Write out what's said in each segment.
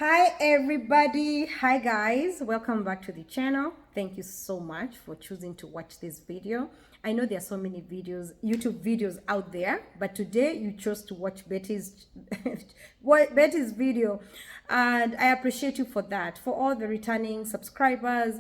Hi everybody, hi guys, welcome back to the channel. Thank you so much for choosing to watch this video. I know there are so many YouTube videos out there, but today you chose to watch Betty's Betty's video, and I appreciate you for that. For all the returning subscribers,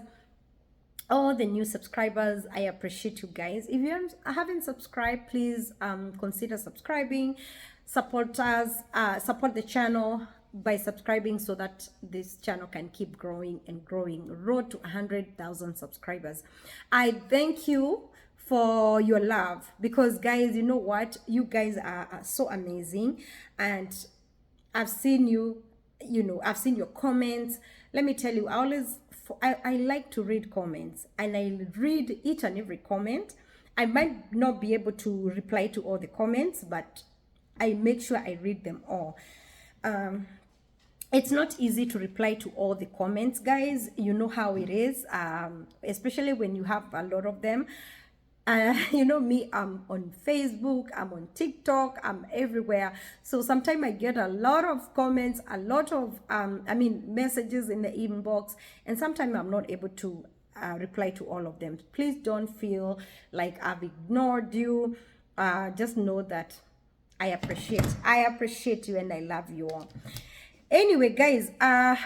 all the new subscribers, I appreciate you guys. If you haven't subscribed, please consider subscribing. Support us, support the channel by subscribing so that this channel can keep growing and growing. Road to 100,000 subscribers. I thank you for your love, because guys, you know what, you guys are so amazing, and I've seen I've seen your comments. Let me tell you, I like to read comments, and I read each and every comment. I might not be able to reply to all the comments, but I make sure I read them all. It's not easy to reply to all the comments, guys. You know how it is, especially when you have a lot of them. You know me, I'm on Facebook, I'm on TikTok, I'm everywhere. So sometimes I get a lot of comments, a lot of messages in the inbox, and sometimes I'm not able to reply to all of them. Please don't feel like I've ignored you. Just know that I appreciate you, and I love you all. Anyway, guys,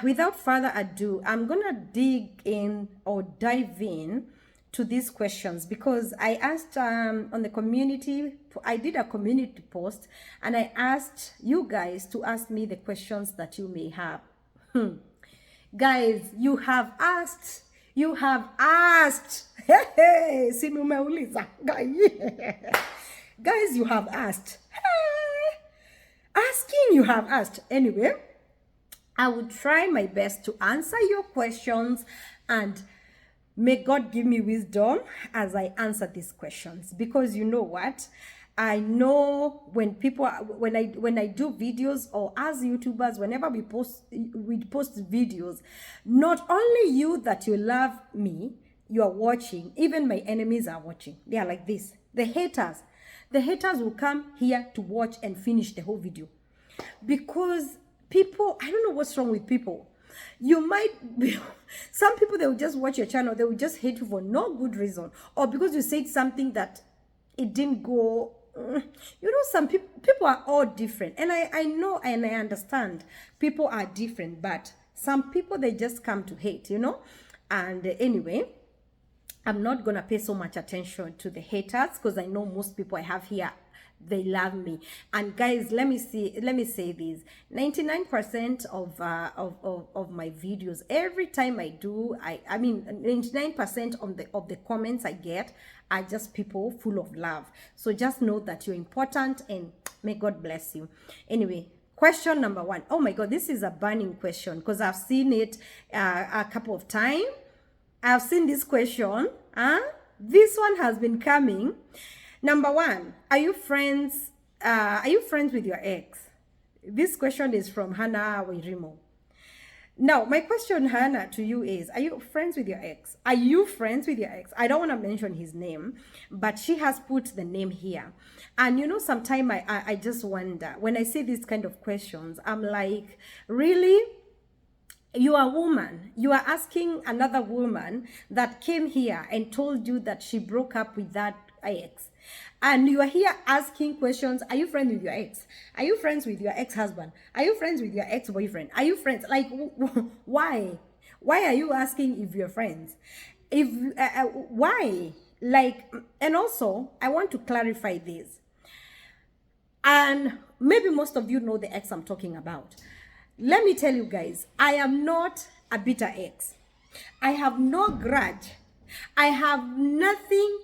without further ado, I'm gonna dig in or dive in to these questions, because I asked on the community, I did a community post, and I asked you guys to ask me the questions that you may have. Guys, you have asked. Hey, si mumeuliza. Guys, you have asked. Asking, you have asked. Anyway, I will try my best to answer your questions, and may God give me wisdom as I answer these questions, because you know what? I know when I do videos, or as YouTubers, whenever we post videos, not only you that you love me, you are watching, even my enemies are watching. They are like this. The haters will come here to watch and finish the whole video, because people, I don't know what's wrong with people. You might be, some people, they will just watch your channel, they will just hate you for no good reason, or because you said something that it didn't go. You know, some people are all different, and I know and I understand people are different, but some people, they just come to hate, you know. And anyway, I'm not gonna pay so much attention to the haters, because I know most people I have here, they love me. And guys, let me say this: 99% of my videos, every time I do, I mean 99% of the comments I get are just people full of love. So just know that you're important, and may God bless you. Anyway, question number 1. Oh my God, this is a burning question, because I've seen it a couple of times. I've seen this question. This one has been coming. Number 1, are you friends with your ex? This question is from Hannah Wirimo. Now, my question, Hannah, to you is, are you friends with your ex? Are you friends with your ex? I don't want to mention his name, but she has put the name here. And you know, sometimes I just wonder, when I see these kind of questions, I'm like, really? You are a woman. You are asking another woman that came here and told you that she broke up with that ex, and you are here asking questions. Are you friends with your ex? Are you friends with your ex-husband? Are you friends with your ex-boyfriend? Are you friends? Like, why are you asking if you're friends? If why? Like, and also I want to clarify this, and maybe most of you know the ex I'm talking about. Let me tell you guys, I am not a bitter ex. I have no grudge. I have nothing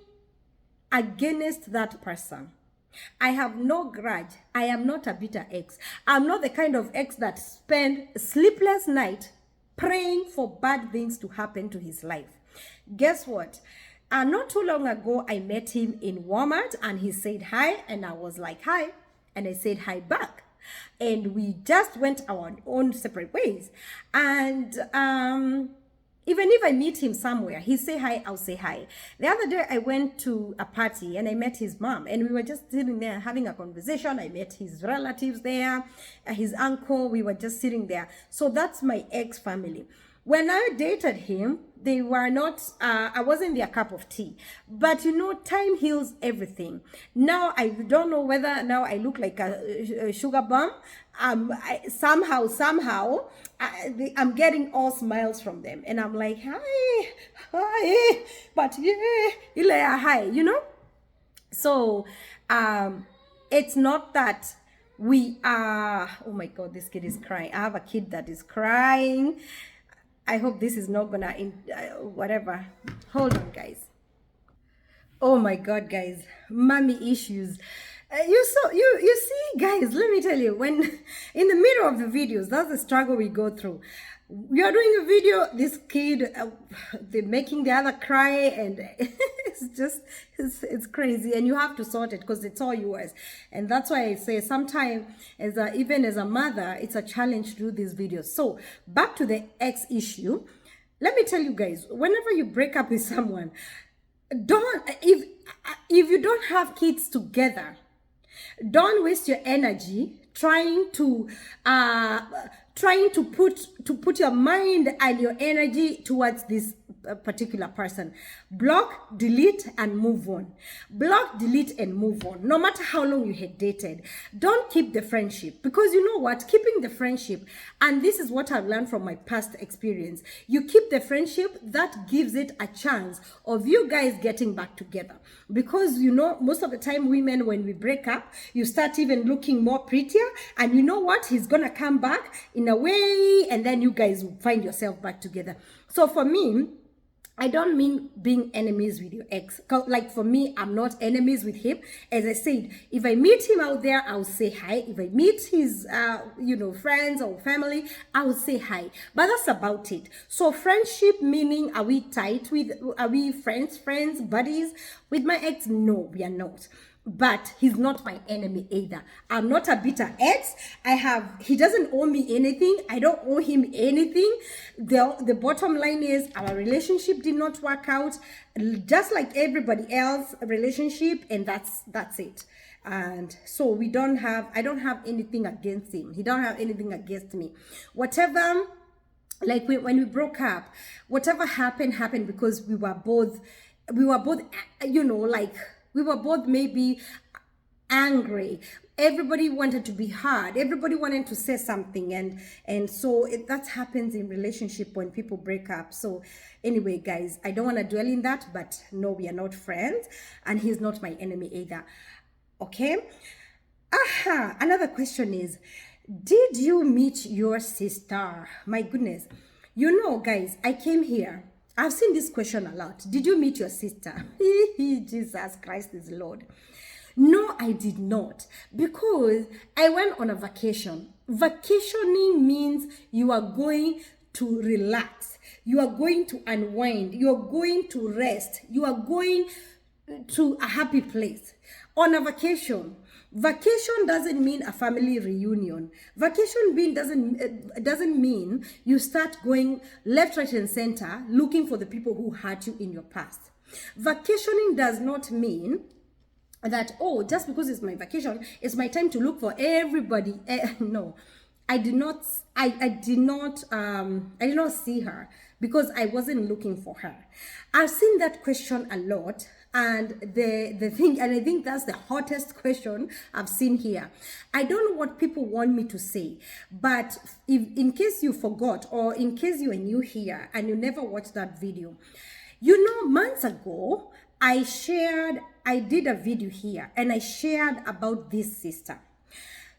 against that person. I have no grudge. I am not a bitter ex. I'm not the kind of ex that spend sleepless night praying for bad things to happen to his life. Guess what? Not too long ago, I met him in Walmart, and he said hi, and I was like, hi, and I said hi back. And we just went our own separate ways. And Even if I meet him somewhere, he say hi, I'll say hi. The other day I went to a party and I met his mom, and we were just sitting there having a conversation. I met his relatives there, his uncle. We were just sitting there. So that's my ex family. When I dated him, they were not, I wasn't their cup of tea. But you know, time heals everything. Now, I don't know whether now I look like a sugar bomb. Somehow, I'm getting all smiles from them. And I'm like, hi, but yeah, hi, you know? So, it's not that we are, oh my God, this kid is crying. I have a kid that is crying. I hope this is not gonna, whatever. Hold on, guys. Oh my God, guys, mommy issues. You see, guys, let me tell you, when in the middle of the videos, that's the struggle we go through. We are doing a video, this kid, they're making the other cry, and it's crazy, and you have to sort it because it's all yours. And that's why I say sometimes, even as a mother, it's a challenge to do these videos. So back to the ex issue. Let me tell you guys, whenever you break up with someone, if you don't have kids together, don't waste your energy trying to put your mind and your energy towards this particular person. Block, delete, and move on. Block, delete, and move on. No matter how long you had dated, don't keep the friendship, because you know what, keeping the friendship, and this is what I've learned from my past experience, you keep the friendship, that gives it a chance of you guys getting back together. Because you know, most of the time women, when we break up, you start even looking more prettier, and you know what, he's gonna come back in a way, and then you guys will find yourself back together. So for me, I don't mean being enemies with your ex. Like for me, I'm not enemies with him. As I said, if I meet him out there, I'll say hi. If I meet his, friends or family, I'll say hi. But that's about it. So friendship, meaning, are we tight with, are we friends, buddies? With my ex, no, we are not. But he's not my enemy either. I'm not a bitter ex. He doesn't owe me anything. I don't owe him anything. The bottom line is our relationship did not work out, just like everybody else relationship, and that's it. And so I don't have anything against him. He don't have anything against me. Whatever, like when we broke up, whatever happened because we were both, we were both maybe angry. Everybody wanted to be heard. Everybody wanted to say something. And so that happens in relationship when people break up. So anyway, guys, I don't want to dwell in that, but no, we are not friends. And he's not my enemy either. Okay? Another question is, did you meet your sister? My goodness. You know, guys, I came here. I've seen this question a lot. Did you meet your sister? Jesus Christ is Lord. No, I did not, because I went on a vacation. Vacationing means you are going to relax. You are going to unwind. You are going to rest. You are going to a happy place. On a vacation. Vacation doesn't mean a family reunion. Vacation doesn't mean you start going left, right, and center looking for the people who hurt you in your past. Vacationing does not mean that, oh, just because it's my vacation, it's my time to look for everybody. No, I did not see her because I wasn't looking for her. I've seen that question a lot. And the thing, and I think that's the hottest question I've seen here. I don't know what people want me to say, but in case you forgot, or in case you are new here and you never watched that video, you know, months ago, I did a video here and I shared about this sister.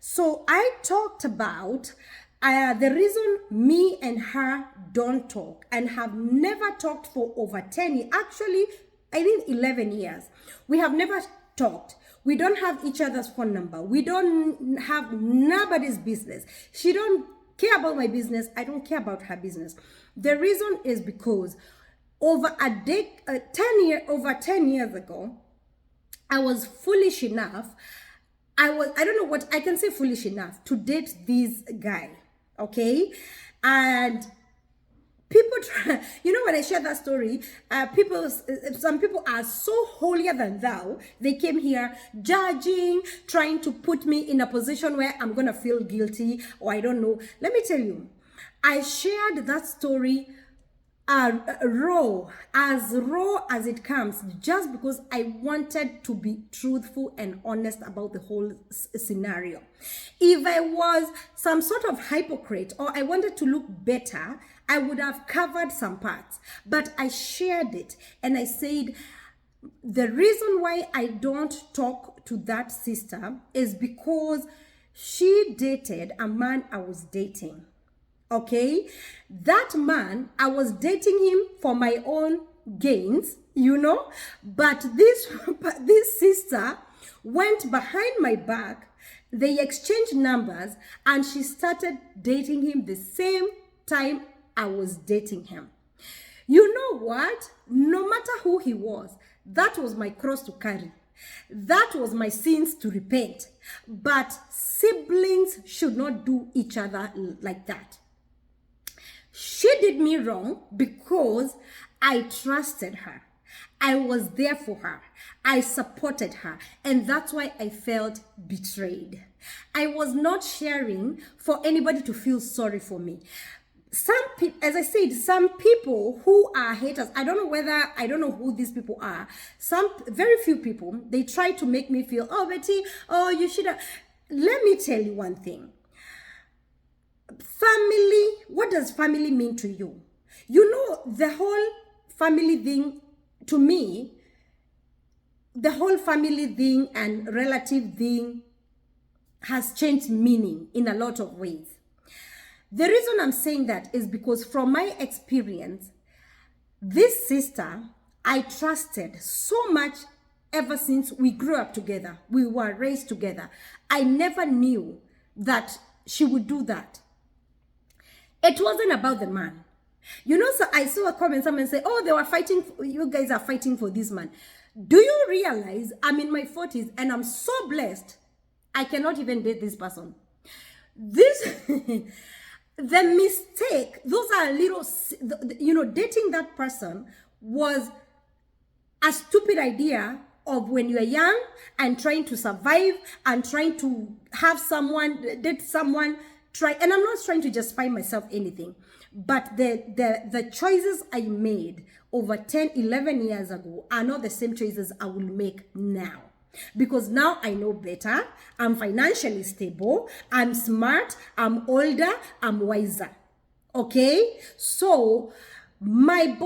So I talked about the reason me and her don't talk and have never talked for over 10 years. Actually, I think 11 years. We have never talked. We don't have each other's phone number. We don't have nobody's business. She don't care about my business. I don't care about her business. The reason is because over 10 years ago, I was foolish enough. I don't know what I can say, foolish enough to date this guy. Okay. And people when I share that story, some people are so holier than thou. They came here judging, trying to put me in a position where I'm going to feel guilty, or I don't know. Let me tell you, I shared that story raw as it comes, just because I wanted to be truthful and honest about the whole scenario. If I was some sort of hypocrite or I wanted to look better, I would have covered some parts, but I shared it and I said the reason why I don't talk to that sister is because she dated a man I was dating. Okay, that man, I was dating him for my own gains, but this sister went behind my back. They exchanged numbers and she started dating him the same time I was dating him. You know what? No matter who he was, that was my cross to carry. That was my sins to repent. But siblings should not do each other like that. She did me wrong because I trusted her. I was there for her. I supported her. And that's why I felt betrayed. I was not sharing for anybody to feel sorry for me. Some people, as I said, some people who are haters, I don't know who these people are. Very few people, they try to make me feel, oh, Betty, oh, you should have. Let me tell you one thing. Family, what does family mean to you? The whole family thing, to me, the whole family thing and relative thing has changed meaning in a lot of ways. The reason I'm saying that is because from my experience, this sister, I trusted so much ever since we grew up together. We were raised together. I never knew that she would do that. It wasn't about the man. So I saw a comment, someone say, oh, they were fighting, you guys are fighting for this man. Do you realize I'm in my 40s and I'm so blessed, I cannot even date this person? The mistake, those are dating that person was a stupid idea of when you're young and trying to survive and trying to have someone, date someone, and I'm not trying to justify myself anything, but the choices I made over 10, 11 years ago are not the same choices I will make now. Because now I know better, I'm financially stable, I'm smart, I'm older, I'm wiser. Okay? So my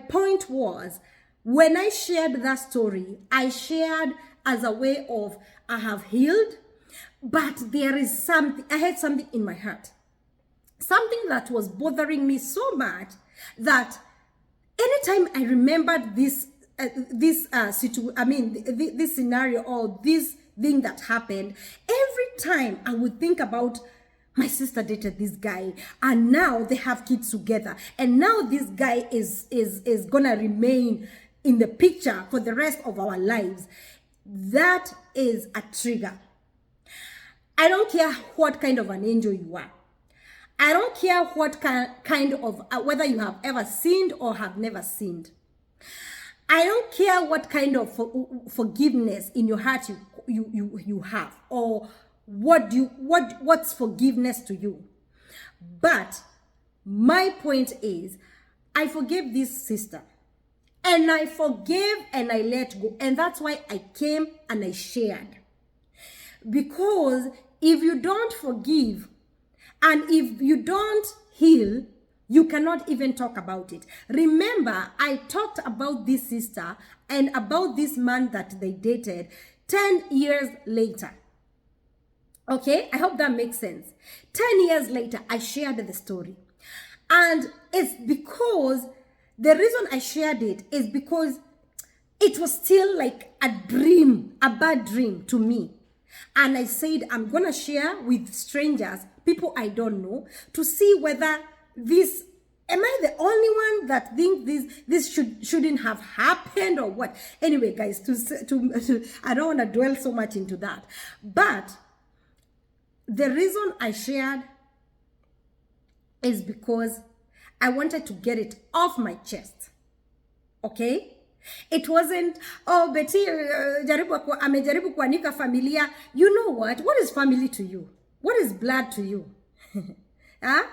point was, when I shared that story, I shared as a way of, I have healed, but there is something, I had something in my heart. Something that was bothering me so much that anytime I remembered this scenario or this thing that happened, every time I would think about my sister dated this guy and now they have kids together and now this guy is gonna remain in the picture for the rest of our lives. That is a trigger. I don't care what kind of an angel you are. I don't care what kind of, whether you have ever sinned or have never sinned. I don't care what kind of forgiveness in your heart you have, or what's forgiveness to you. But my point is, I forgave this sister. And I forgave and I let go. And that's why I came and I shared. Because if you don't forgive and if you don't heal, you cannot even talk about it. Remember, I talked about this sister and about this man that they dated 10 years later. Okay, I hope that makes sense. 10 years later, I shared the story. And it's because, the reason I shared it is because it was still like a dream, a bad dream to me. And I said, I'm going to share with strangers, people I don't know, to see whether this, am I the only one that think this shouldn't have happened or what? Anyway, guys, I don't want to dwell so much into that. But the reason I shared is because I wanted to get it off my chest. Okay? It wasn't, oh, Betty, amejaribu kuanika familia. You know what? What is family to you? What is blood to you? Huh?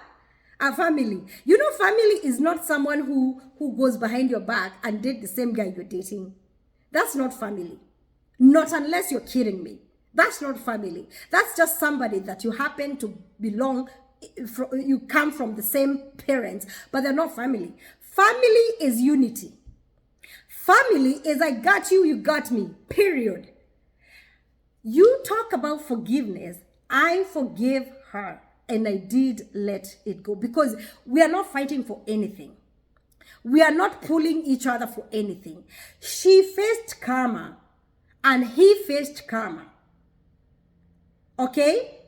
A family. You know, family is not someone who goes behind your back and date the same guy you're dating. That's not family. Not unless you're kidding me. That's not family. That's just somebody that you happen to belong, you come from the same parents, but they're not family. Family is unity. Family is I got you, you got me, period. You talk about forgiveness. I forgave her and I did let it go because we are not fighting for anything. We are not pulling each other for anything. She faced karma and he faced karma. Okay?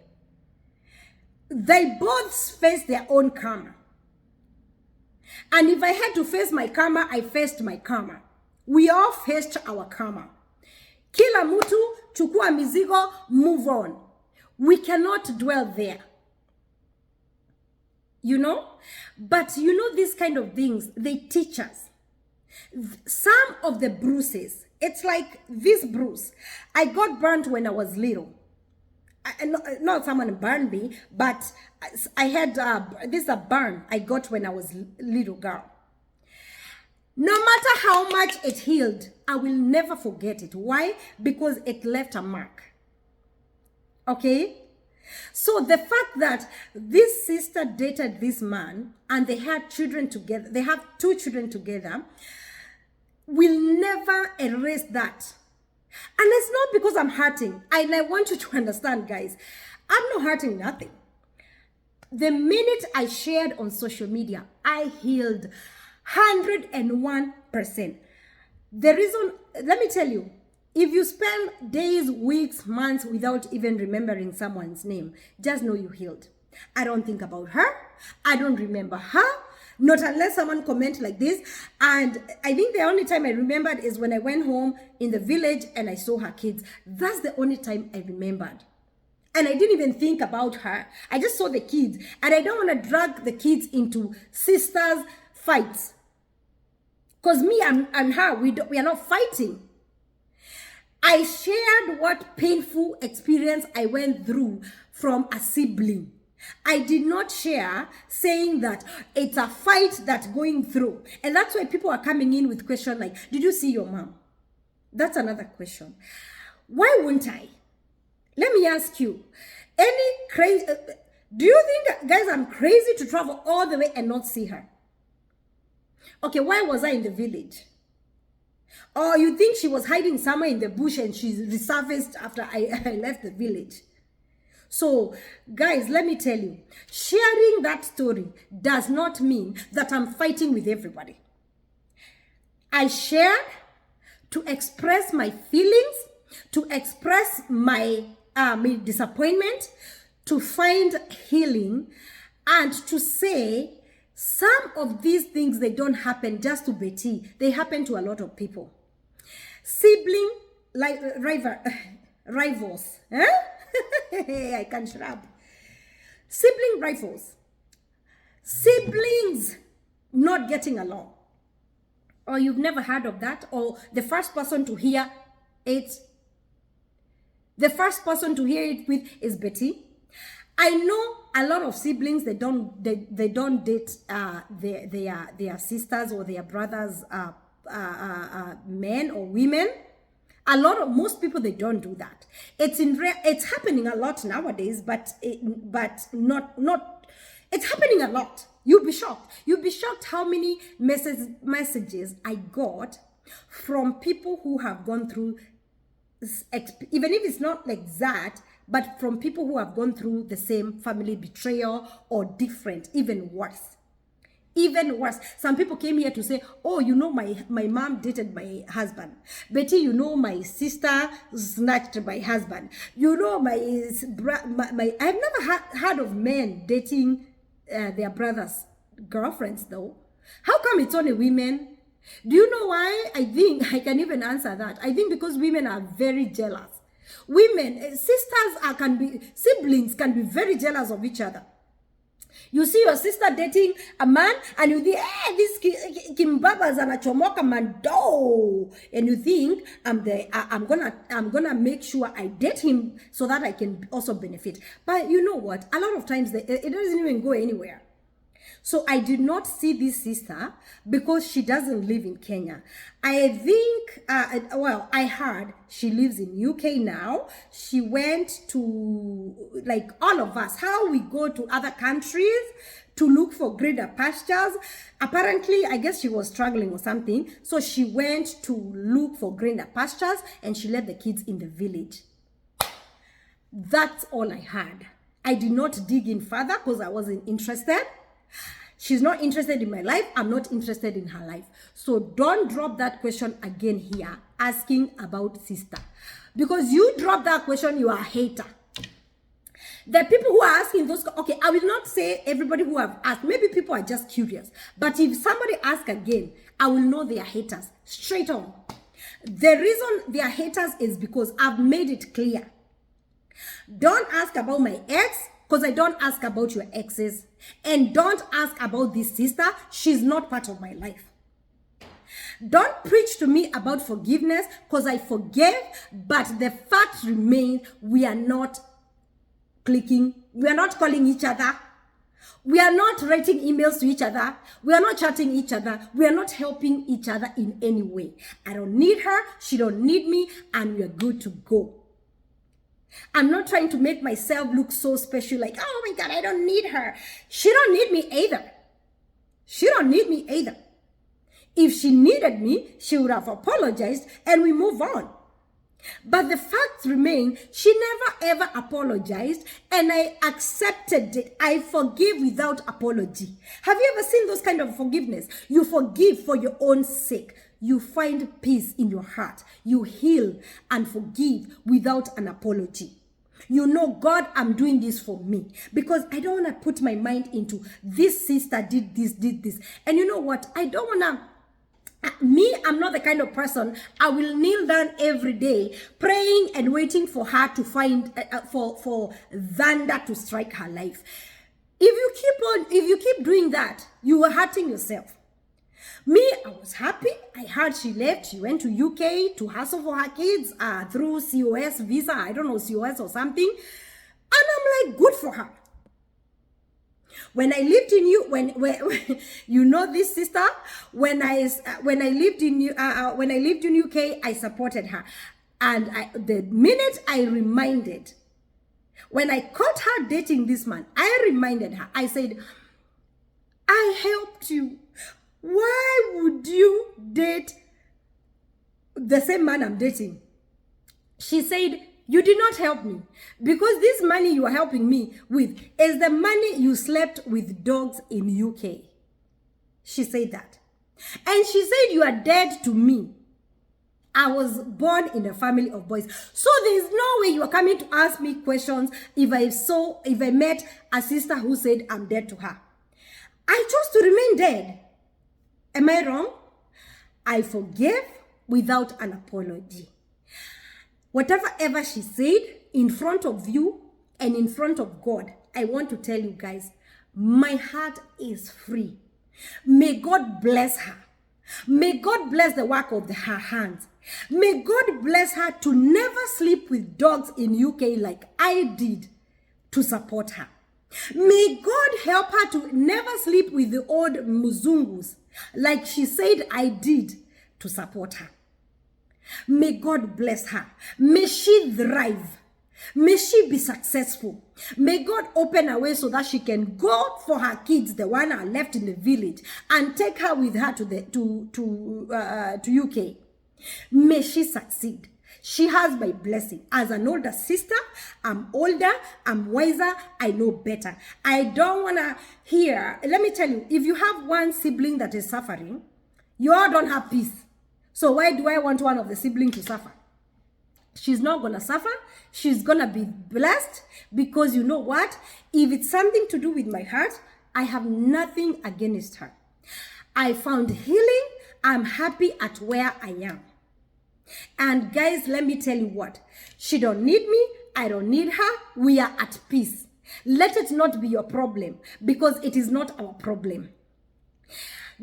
They both faced their own karma. And if I had to face my karma, I faced my karma. We all faced our karma. Kila mtu, chukua mizigo, move on. We cannot dwell there. You know? But you know, these kind of things, they teach us. Some of the bruises, it's like this bruise. I got burnt when I was little. Not someone burned me, but I had this is a burn I got when I was little girl. No matter how much it healed, I will never forget it. Why? Because it left a mark. Okay? So the fact that this sister dated this man and they had children together, they have 2 children together, will never erase that. And it's not because I'm hurting. And I want you to understand, guys, I'm not hurting nothing. The minute I shared on social media, I healed 101%. The reason, let me tell you, if you spend days, weeks, months without even remembering someone's name, just know you healed. I don't think about her. I don't remember her. Not unless someone comment like this. And I think the only time I remembered is when I went home in the village and I saw her kids. That's the only time I remembered. And I didn't even think about her. I just saw the kids. And I don't want to drag the kids into sisters' fights. Because me and her, we are not fighting. I shared what painful experience I went through from a sibling. I did not share saying that it's a fight that's going through. And that's why people are coming in with questions like, did you see your mom? That's another question. Why wouldn't I? Let me ask you, any crazy, do you think, guys, I'm crazy to travel all the way and not see her? Okay, why was I in the village? Or you think she was hiding somewhere in the bush and she resurfaced after I left the village? So, guys, let me tell you, sharing that story does not mean that I'm fighting with everybody. I shared to express my feelings, to express my disappointment, to find healing, and to say some of these things, they don't happen just to Betty. They happen to a lot of people. Sibling rivals. Huh? I can't shut up. Sibling rivals. Siblings not getting along. Or you've never heard of that. Or the first person to hear it. The first person to hear it with is Betty. I know a lot of siblings, they don't date their sisters or their brothers, men or women. Most people, they don't do that. It's happening a lot nowadays, but it's happening a lot. You'll be shocked. You'll be shocked how many messages I got from people who have gone through, even if it's not like that, but from people who have gone through the same family betrayal or different, even worse. Even worse. Some people came here to say, oh, you know, my mom dated my husband. Betty, you know, my sister snatched my husband. You know, I've never heard of men dating their brothers' girlfriends, though. How come it's only women? Do you know why? I think I can even answer that. I think because women are very jealous. Women, siblings can be very jealous of each other. You see your sister dating a man, and you think, hey, this Kimbabas anachomoka mando, and you think I'm gonna make sure I date him so that I can also benefit. But you know what? A lot of times it doesn't even go anywhere. So I did not see this sister because she doesn't live in Kenya. I think, I heard she lives in UK now. She went to, like all of us, how we go to other countries to look for greener pastures. Apparently, I guess she was struggling or something. So she went to look for greener pastures and she left the kids in the village. That's all I heard. I did not dig in further because I wasn't interested. She's not interested in my life. I'm not interested in her life. So don't drop that question again here, asking about sister. Because you drop that question, you are a hater. The people who are asking those, okay, I will not say everybody who have asked. Maybe people are just curious. But if somebody asks again, I will know they are haters. Straight on. The reason they are haters is because I've made it clear. Don't ask about my ex, because I don't ask about your exes. And don't ask about this sister. She's not part of my life. Don't preach to me about forgiveness, because I forgave, but the fact remains we are not clicking. We are not calling each other. We are not writing emails to each other. We are not chatting each other. We are not helping each other in any way. I don't need her. She don't need me. And we are good to go. I'm not trying to make myself look so special, like, oh my God, I don't need her. She don't need me either. She don't need me either. If she needed me, she would have apologized and we move on. But the fact remains, she never ever apologized and I accepted it. I forgive without apology. Have you ever seen those kind of forgiveness? You forgive for your own sake. You find peace in your heart. You heal and forgive without an apology. You know, God, I'm doing this for me because I don't want to put my mind into this sister did this. And you know what? I don't want to. I'm not the kind of person I will kneel down every day praying and waiting for her to find for thunder to strike her life. If you keep doing that, you are hurting yourself. Me, I was happy. I heard she left. She went to UK to hustle for her kids through COS visa. I don't know, COS or something. And I'm like, good for her. When I lived in when you know this sister, when I lived in UK, I supported her, and the minute I reminded, when I caught her dating this man, I reminded her. I said, I helped you. Why would you date the same man I'm dating? She said, you did not help me because this money you are helping me with is the money you slept with dogs in UK. She said that. And she said, you are dead to me. I was born in a family of boys. So there's no way you are coming to ask me questions if I met a sister who said I'm dead to her. I chose to remain dead. Am I wrong? I forgave without an apology. Whatever ever she said in front of you and in front of God, I want to tell you guys, my heart is free. May God bless her. May God bless the work of her hands. May God bless her to never sleep with dogs in UK like I did to support her. May God help her to never sleep with the old Muzungus like she said I did to support her. May God bless her. May she thrive. May she be successful. May God open a way so that she can go for her kids, the one are left in the village, and take her with her to UK. May she succeed. She has my blessing. As an older sister, I'm older, I'm wiser, I know better. I don't want to hear, let me tell you, if you have one sibling that is suffering, you all don't have peace. So why do I want one of the siblings to suffer? She's not going to suffer. She's going to be blessed because you know what? If it's something to do with my heart, I have nothing against her. I found healing. I'm happy at where I am. And guys, let me tell you what. She don't need me. I don't need her. We are at peace. Let it not be your problem, because it is not our problem.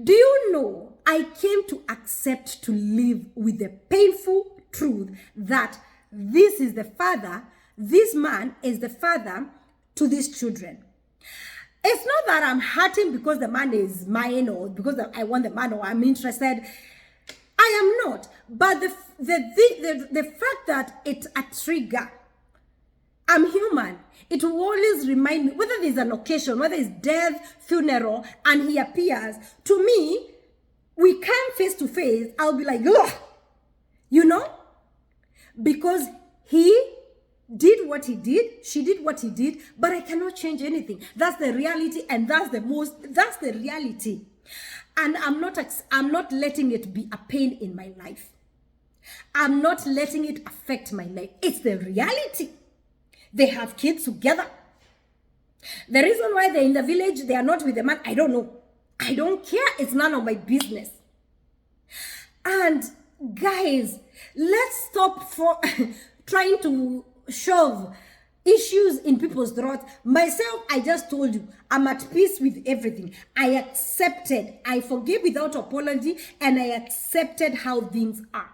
Do you know, I came to accept to live with the painful truth that this is the father, this man is the father to these children. It's not that I'm hurting because the man is mine, or because I want the man, or I'm interested. I am not. But the fact that it's a trigger, I'm human. It will always remind me, whether there's an occasion, whether it's death, funeral, and he appears, to me, we come face to face, I'll be like, ugh, you know? Because he did what he did, she did what he did, but I cannot change anything. That's the reality, and that's the reality. And I'm not letting it be a pain in my life. I'm not letting it affect my life. It's the reality. They have kids together. The reason why they're in the village, they are not with the man, I don't know. I don't care. It's none of my business. And guys, let's stop for trying to shove issues in people's throats. Myself, I just told you, I'm at peace with everything. I accepted, I forgive without apology, and I accepted how things are.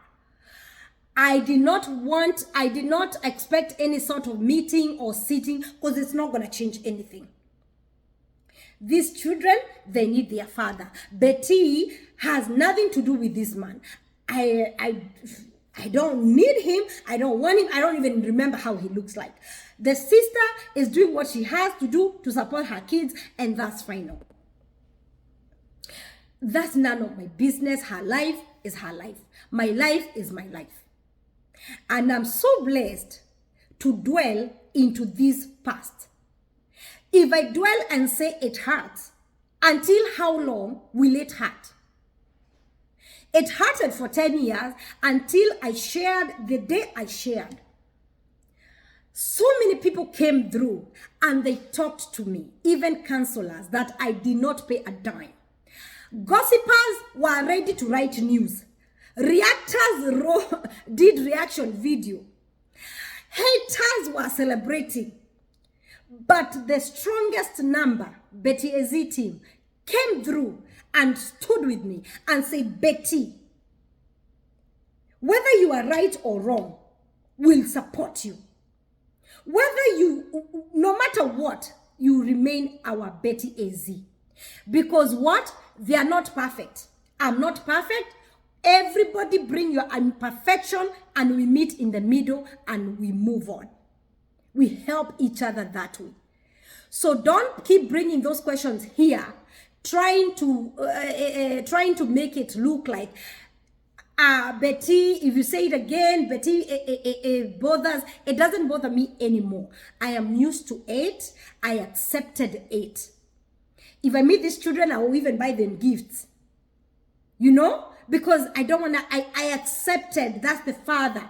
I did not expect any sort of meeting or sitting, because it's not going to change anything. These children, they need their father. Betty has nothing to do with this man. I don't need him. I don't want him. I don't even remember how he looks like. The sister is doing what she has to do to support her kids, and that's final. That's none of my business. Her life is her life. My life is my life. And I'm so blessed to dwell into this past. If I dwell and say it hurts, until how long will it hurt? It hurted for 10 years until I shared, the day I shared. So many people came through and they talked to me, even counselors, that I did not pay a dime. Gossipers were ready to write news. Reactors did reaction video. Haters were celebrating. But the strongest number, Betty AZ team, came through and stood with me and said, Betty, whether you are right or wrong, we'll support you. No matter what, you remain our Betty AZ. Because what? They are not perfect. I'm not perfect. Everybody bring your imperfection and we meet in the middle and we move on. We help each other that way. So don't keep bringing those questions here, trying to make it look like, Betty, if you say it again, Betty, it bothers. It doesn't bother me anymore. I am used to it. I accepted it. If I meet these children, I will even buy them gifts. You know? Because I don't want to, I accepted that's the father.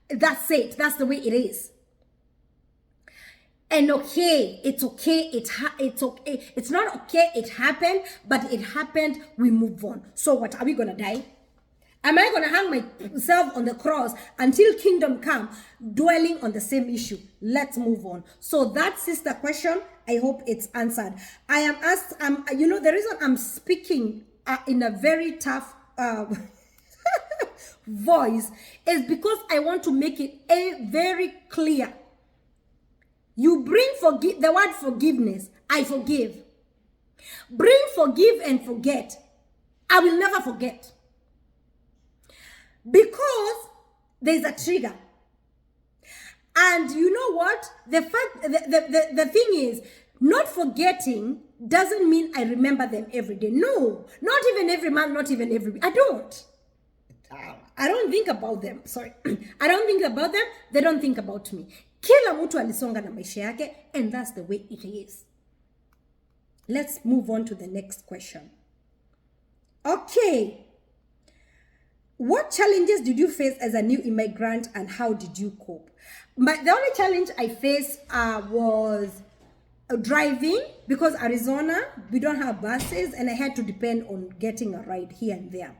That's it. That's the way it is. And okay, it's okay. It's okay. It's not okay. It happened, but it happened. We move on. So what, are we going to die? Am I going to hang myself on the cross until kingdom come, dwelling on the same issue? Let's move on. So that sister question, I hope it's answered. I am asked, you know, the reason I'm speaking in a very tough voice is because I want to make it very clear. You bring the word forgiveness, I forgive. Bring forgive and forget. I will never forget. Because there's a trigger. And you know what? The thing is, not forgetting doesn't mean I remember them every day. No, not even every month, not even every week. I don't think about them. Sorry. I don't think about them. They don't think about me. Kila mtu alisonga na maisha yake, and that's the way it is. Let's move on to the next question. Okay. What challenges did you face as a new immigrant and how did you cope? The only challenge I faced was driving, because Arizona, we don't have buses and I had to depend on getting a ride here and there.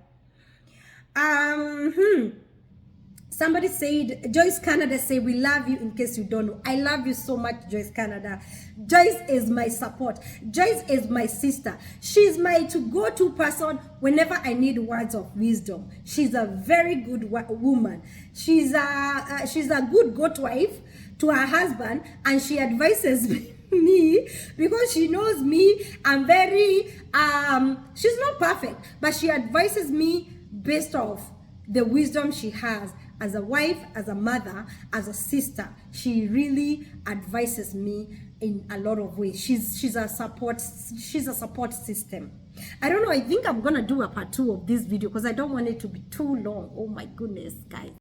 Somebody said, Joyce Canada say, we love you in case you don't know. I love you so much, Joyce Canada. Joyce is my support. Joyce is my sister. She's my to-go-to person whenever I need words of wisdom. She's a very good woman. She's a good goat wife to her husband, and she advises me because she knows me. I'm very, she's not perfect, but she advises me based off the wisdom she has as a wife, as a mother, as a sister. She really advises me in a lot of ways. She's a support system. I don't know, I think I'm gonna do a part 2 of this video because I don't want it to be too long. Oh my goodness, guys.